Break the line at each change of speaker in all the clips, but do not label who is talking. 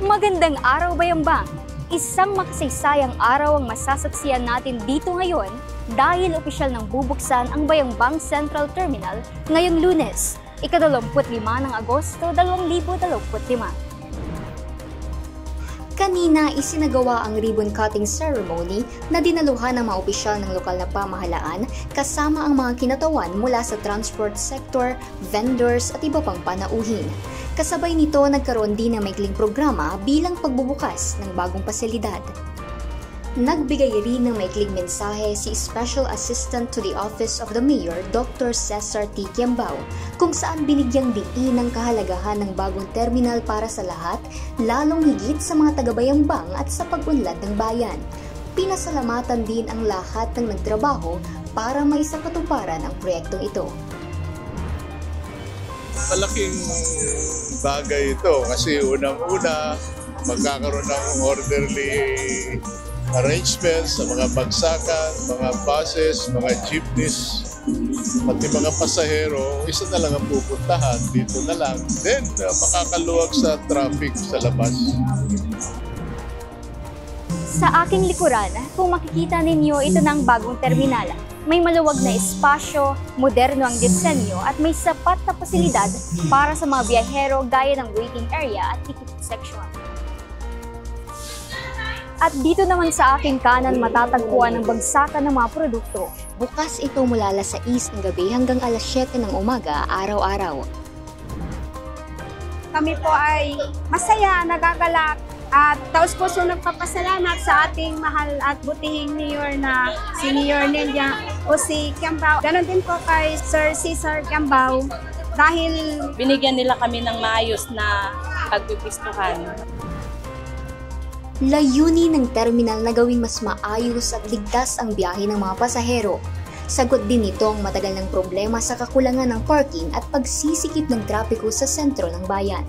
Magandang araw, Bayambang! Isang makasaysayang araw ang masasaksiyan natin dito ngayon dahil opisyal nang bubuksan ang Bayambang Central Terminal ngayong Lunes, ika-25 ng Agosto 2025. Kanina isinagawa ang ribbon cutting ceremony na dinaluhan ng mga opisyal ng lokal na pamahalaan kasama ang mga kinatawan mula sa transport sector, vendors at iba pang panauhin. Kasabay nito nagkaroon din ng maikling programa bilang pagbubukas ng bagong pasilidad. Nagbigay rin ng maikling mensahe si Special Assistant to the Office of the Mayor Dr. Cesar T. Quiambao kung saan binigyang diin ang kahalagahan ng bagong terminal para sa lahat, lalong higit sa mga taga-Bayambang at sa pag-unlad ng bayan. Pinasalamatan din ang lahat ng nagtrabaho para maisakatuparan ang proyektong ito.
Malaking bagay ito kasi unang-una magkakaroon ng orderly arrangements sa mga bagsakan, mga buses, mga jeepneys, pati mga pasahero, isa na lang ang pupuntahan, dito na lang. Then, makakaluwag sa traffic sa labas.
Sa aking likuran, kung makikita ninyo, ito na ang bagong terminal. May maluwag na espasyo, moderno ang disenyo at may sapat na pasilidad para sa mga biyahero gaya ng waiting area at ticket section. At dito naman sa aking kanan matatagpuan ang bagsakan ng mga produkto. Bukas ito mula alas 6 ng gabi hanggang alas 7 ng umaga araw-araw.
Kami po ay masaya, nagagalak at taos-puso nagpapasalamat sa ating mahal at butihing mayor na si Mayor Nelia o si Quiambao. Ganon din po kay Sir Cesar Quiambao dahil
binigyan nila kami ng maayos na pagpipistuhan.
Layunin ng terminal na gawing mas maayos at ligtas ang biyahe ng mga pasahero. Sagot din nito ang matagal ng problema sa kakulangan ng parking at pagsisikip ng trapiko sa sentro ng bayan.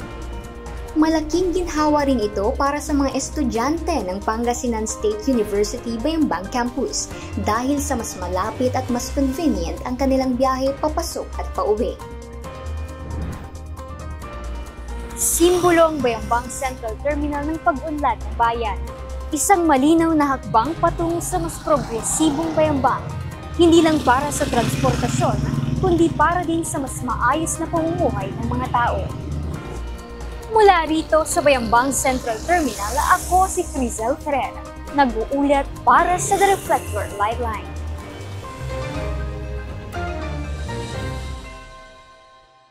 Malaking ginhawa rin ito para sa mga estudyante ng Pangasinan State University Bayambang Campus dahil sa mas malapit at mas convenient ang kanilang biyahe papasok at pauwi. Simbolo ang Bayambang Central Terminal ng pag-unlad ng bayan. Isang malinaw na hakbang patungo sa mas progresibong Bayambang. Hindi lang para sa transportasyon, kundi para din sa mas maayos na pamumuhay ng mga tao. Mula rito sa Bayambang Central Terminal, ako si Crizel Ferrer, nag-uulat para sa The Reflector Liveline.